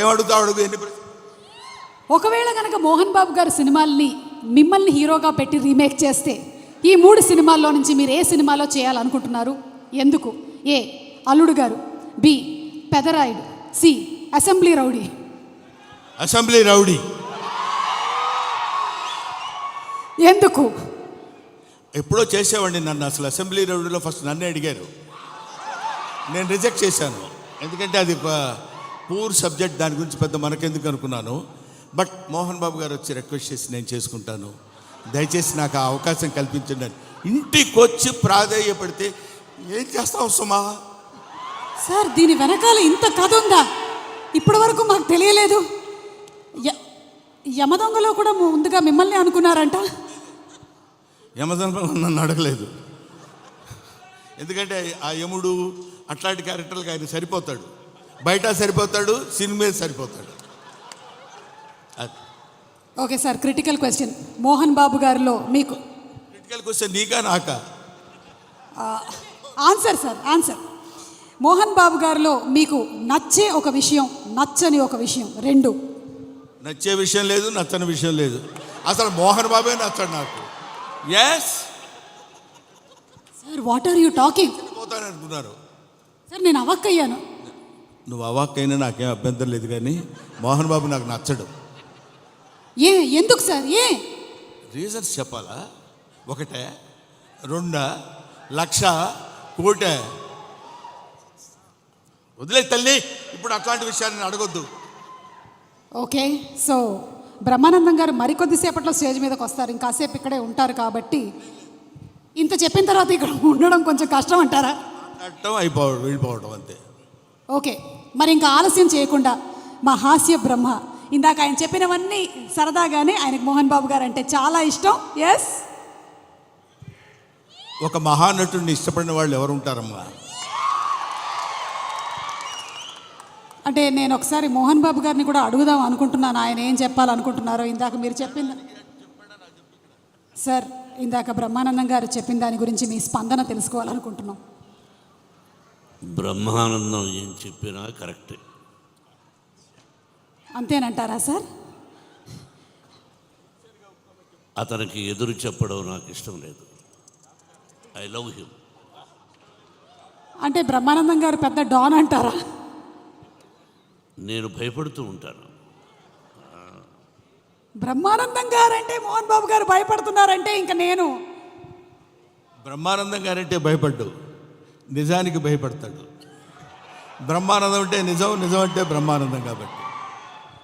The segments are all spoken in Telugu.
ఏమడుగుతావు అడుగు. ఎన్ని ఒకవేళ కనుక మోహన్ బాబు గారి సినిమాల్ని మిమ్మల్ని హీరోగా పెట్టి రీమేక్ చేస్తే ఈ 3 సినిమాల్లో నుంచి మీరు ఏ సినిమాలో చేయాలనుకుంటున్నారు? ఎందుకు? A Alludu Garu, B Pedarayudu, C assembly rowdy. Assembly rowdy. ఎందుకు? ఎప్పుడో చేసేవాడిని నన్ను. అసలు అసెంబ్లీ రౌడీలో ఫస్ట్ నన్నే అడిగారు, నేను రిజెక్ట్ చేశాను. ఎందుకంటే అది పూర్ సబ్జెక్ట్, దాని గురించి పెద్ద మనకెందుకు అనుకున్నాను. బట్ మోహన్ బాబు గారు వచ్చి రిక్వెస్ట్ చేసి నేను చేసుకుంటాను, దయచేసి నాకు ఆ అవకాశం కల్పించండి అని ఇంటికి వచ్చి ప్రాధేయపడితే ఏం చేస్తావు సుమా? సార్ దీని వెనకాల ఇంత కథ ఉందా? ఇప్పటి వరకు మాకు తెలియలేదు. యమదొంగలో కూడా ముందుగా మిమ్మల్ని అనుకున్నారంట. యమదొంగ నన్ను అడగలేదు, ఎందుకంటే ఆ యముడు అట్లాంటి క్యారెక్టర్లకు ఆయన సరిపోతాడు. బయట సరిపోతాడు, సినిమా సరిపోతాడు. Okay sir, critical question. Mohan Babu గారిలో మీకు క్రిటికల్ క్వశ్చన్ నీకా నాకా? Answer sir, answer. Mohan Babu గారిలో మీకు నచ్చే ఒక విషయం, నచ్చని ఒక విషయం, 2. నచ్చే విషయం లేదు, నచ్చని విషయం లేదు. అసలు మోహన్ బాబే నచ్చడు నాకు. Yes sir, what are you talking? పోతాను అనుకున్నారు సార్, నేను అవాక్కయ్యాను. నువ్వు అవాక్కైనా నాకేం అభ్యంతరం లేదు, కానీ మోహన్ బాబు నాకు నచ్చడు. ఎందుకు సార్? రీజన్స్ చెప్పాలా? 1, 2, 1,00,000, 1,00,00,000. వదిలే తల్లి, ఇప్పుడు అట్లాంటి విషయాన్ని అడగొద్దు. ఓకే, సో బ్రహ్మానందం గారు మరికొద్దిసేపట్లో స్టేజ్ మీదకి వస్తారు, ఇంకాసేపు ఇక్కడే ఉంటారు కాబట్టి ఇంత చెప్పిన తర్వాత ఇక్కడ ఉండడం కొంచెం కష్టం అంటారా? వెళ్ళిపోవడం అంతే. ఓకే, మరి ఇంకా ఆలస్యం చేయకుండా మా హాస్య బ్రహ్మ, ఇందాక ఆయన చెప్పినవన్నీ సరదాగానే ఆయనకు మోహన్ బాబు గారు అంటే చాలా ఇష్టం. ఎస్, ఒక మహానటుడిని ఇష్టపడిన వాళ్ళు ఎవరు ఉంటారమ్మా? అంటే నేను ఒకసారి మోహన్ బాబు గారిని కూడా అడుగుదాం అనుకుంటున్నాను, ఆయన ఏం చెప్పాలనుకుంటున్నారో. ఇందాక మీరు చెప్పింది సార్, ఇందాక బ్రహ్మానందం గారు చెప్పిన దాని గురించి మీ స్పందన తెలుసుకోవాలనుకుంటున్నాం. బ్రహ్మానందం ఏం చెప్పినా కరెక్టే. అంతేనంటారా సార్? అతనికి ఎదురు చెప్పడం నాకు ఇష్టం లేదు. I love him. అంటే బ్రహ్మానందం గారు పెద్ద డాన్ అంటారా? నేను భయపడుతూ ఉంటాను. బ్రహ్మానందం గారు అంటే మోహన్ బాబు గారు భయపడుతున్నారంటే ఇంకా నేను బ్రహ్మానందం గారంటే భయపడ్డు, నిజానికి భయపడతాడు. బ్రహ్మానందం అంటే నిజం, నిజం అంటే బ్రహ్మానందం. కాబట్టి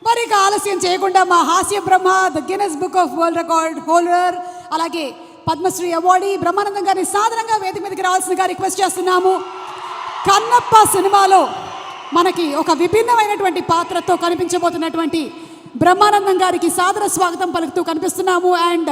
మరి ఇక ఆలస్యం చేయకుండా మా హాస్య బ్రహ్మ, the Guinness book of world record holder, అలాగే పద్మశ్రీ అవార్డీ బ్రహ్మానందం గారిని సాధారణంగా వేదిక మీదకి రావాల్సిందిగా రిక్వెస్ట్ చేస్తున్నాము. కన్నప్ప సినిమాలో మనకి ఒక విభిన్నమైనటువంటి పాత్రతో కనిపించబోతున్నటువంటి బ్రహ్మానందం గారికి సాదర స్వాగతం పలుకుతూ కనిపిస్తున్నాము. అండ్